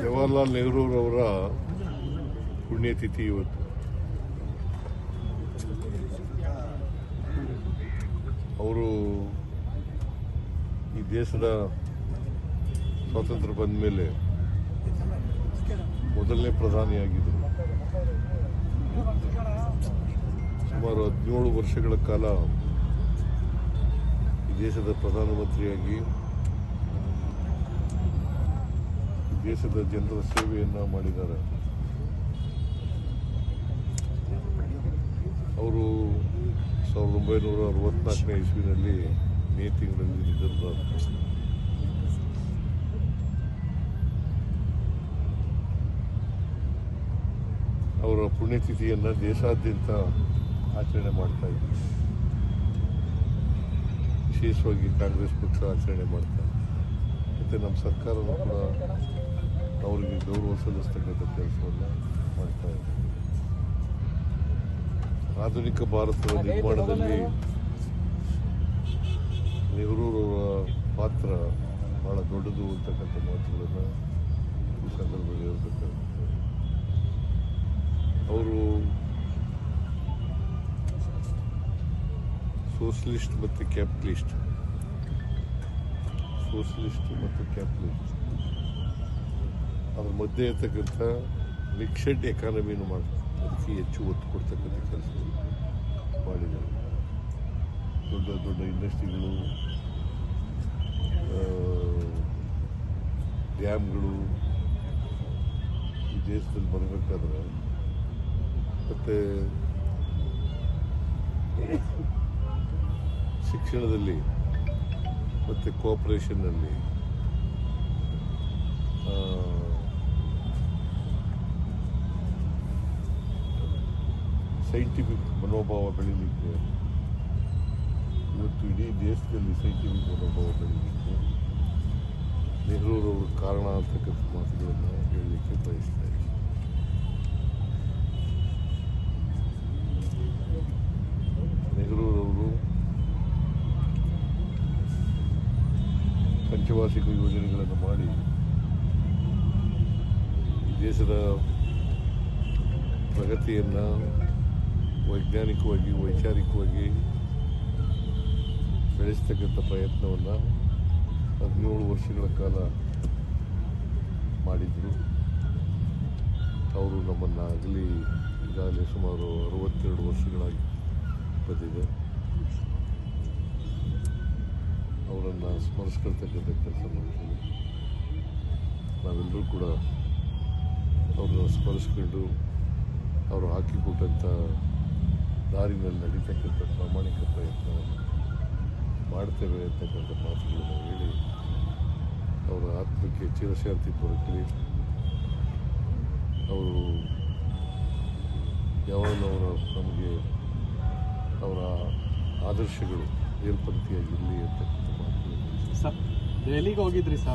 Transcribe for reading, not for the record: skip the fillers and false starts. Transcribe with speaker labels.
Speaker 1: ಜವಾಹರ್ಲಾಲ್ ನೆಹರೂರವರ ಪುಣ್ಯತಿಥಿ ಇವತ್ತು. ಅವರು ಈ ದೇಶದ ಸ್ವಾತಂತ್ರ್ಯ ಬಂದ ಮೇಲೆ ಮೊದಲನೇ ಪ್ರಧಾನಿಯಾಗಿದ್ದರು. ಸುಮಾರು 17 ವರ್ಷಗಳ ಕಾಲ ಈ ದೇಶದ ಪ್ರಧಾನಮಂತ್ರಿಯಾಗಿ ದೇಶದ ಜನರ ಸೇವೆಯನ್ನು ಮಾಡಿದ್ದಾರೆ. ಅವರು 1964ನೇ ಇಸ್ವಿನಲ್ಲಿ ಮೇ ತಿಂಗಳಲ್ಲಿ ನಿಧನರಾದರು. ಅವರ ಪುಣ್ಯತಿಥಿಯನ್ನು ದೇಶಾದ್ಯಂತ ಆಚರಣೆ ಮಾಡ್ತಾ ಇದ್ದರು. ವಿಶೇಷವಾಗಿ ಕಾಂಗ್ರೆಸ್ ಪಕ್ಷ ಆಚರಣೆ ಮಾಡ್ತಾರೆ. ಮತ್ತು ನಮ್ಮ ಸರ್ಕಾರನೂ ಕೂಡ ಅವರಿಗೆ ಗೌರವ ಸಲ್ಲಿಸ್ತಕ್ಕಂಥ ಕೆಲಸವನ್ನು ಮಾಡ್ತಾ ಇದೆ. ಆಧುನಿಕ ಭಾರತದ ನಿರ್ಮಾಣದಲ್ಲಿ ನೆಹರೂರವರ ಪಾತ್ರ ಬಹಳ ದೊಡ್ಡದು ಅಂತಕ್ಕಂಥ ಮಾತುಗಳನ್ನು ಈ ಸಂದರ್ಭದಲ್ಲಿ ಹೇಳ್ಬೇಕಾಗುತ್ತೆ. ಅವರು ಸೋಷಲಿಸ್ಟ್ ಮತ್ತು ಕ್ಯಾಪಿಟಲಿಸ್ಟ್ ಅದ್ರ ಮಧ್ಯೆ ಇರ್ತಕ್ಕಂಥ ಮಿಕ್ಸೆಡ್ ಎಕಾನಮಿಯನ್ನು ಮಾಡ್ತಾರೆ. ಅದಕ್ಕೆ ಹೆಚ್ಚು ಒತ್ತು ಕೊಡ್ತಕ್ಕಂಥ ಕೆಲಸ ಮಾಡಿದ್ದಾರೆ. ದೊಡ್ಡ ದೊಡ್ಡ ಇಂಡಸ್ಟ್ರಿಗಳು, ಡ್ಯಾಮ್ಗಳು ಈ ದೇಶದಲ್ಲಿ ಬರಬೇಕಾದ್ರೆ ಮತ್ತು ಶಿಕ್ಷಣದಲ್ಲಿ ಮತ್ತು ಕೋಆಪರೇಷನ್ನಲ್ಲಿ ಸೈಂಟಿಫಿಕ್ ಮನೋಭಾವ ಬೆಳೀಲಿಕ್ಕೆ, ಇವತ್ತು ಇಡೀ ದೇಶದಲ್ಲಿ ಸೈಂಟಿಫಿಕ್ ಮನೋಭಾವ ಬೆಳೀಲಿಕ್ಕೆ ನೆಹರೂರವರು ಕಾರಣ ಅಂತಕ್ಕಂಥ ಮಾತುಗಳನ್ನು ಹೇಳಲಿಕ್ಕೆ ಬಯಸ್ತಾ ಇದ್ದೀನಿ. ನೆಹರೂರವರು ಪಂಚವಾರ್ಷಿಕ ಯೋಜನೆಗಳನ್ನು ಮಾಡಿ ದೇಶದ ಪ್ರಗತಿಯನ್ನು ವೈಜ್ಞಾನಿಕವಾಗಿ, ವೈಚಾರಿಕವಾಗಿ ಬೆಳೆಸ್ತಕ್ಕಂಥ ಪ್ರಯತ್ನವನ್ನು 17 ವರ್ಷಗಳ ಕಾಲ ಮಾಡಿದರು. ಅವರು ನಮ್ಮನ್ನು ಆಗಲಿ ಈಗಾಗಲೇ ಸುಮಾರು 62 ವರ್ಷಗಳಾಗಿ ಬಂದಿದೆ. ಅವರನ್ನು ಸ್ಮರಿಸ್ಕೊಳ್ತಕ್ಕಂಥ ಕೆಲಸ ಮಾಡ್ತೀವಿ. ನಾವೆಲ್ಲರೂ ಕೂಡ ಅವ್ರನ್ನ ಸ್ಮರಿಸ್ಕೊಂಡು ಅವರು ಹಾಕಿಕೊಟ್ಟಂಥ ದಾರಿನಲ್ಲಿ ನಡೀತಕ್ಕಂಥ ಪ್ರಾಮಾಣಿಕ ಪ್ರಯತ್ನವನ್ನು ಮಾಡ್ತೇವೆ ಅಂತಕ್ಕಂಥ ಮಾತುಗಳನ್ನು ಹೇಳಿ ಅವರ ಆತ್ಮಕ್ಕೆ ಚಿರಶಾಂತಿ ದೊರಕಲಿ. ಅವರು ಯಾವಾಗಲೂ ನಮಗೆ ಅವರ ಆದರ್ಶಗಳು ಏರ್ಪಂಕ್ತಿಯಾಗಿರಲಿ ಅಂತಕ್ಕಂಥ ಮಾತುಗಳು.
Speaker 2: ದೆಹಲಿಗೆ ಹೋಗಿದ್ರಿ ಸರ್?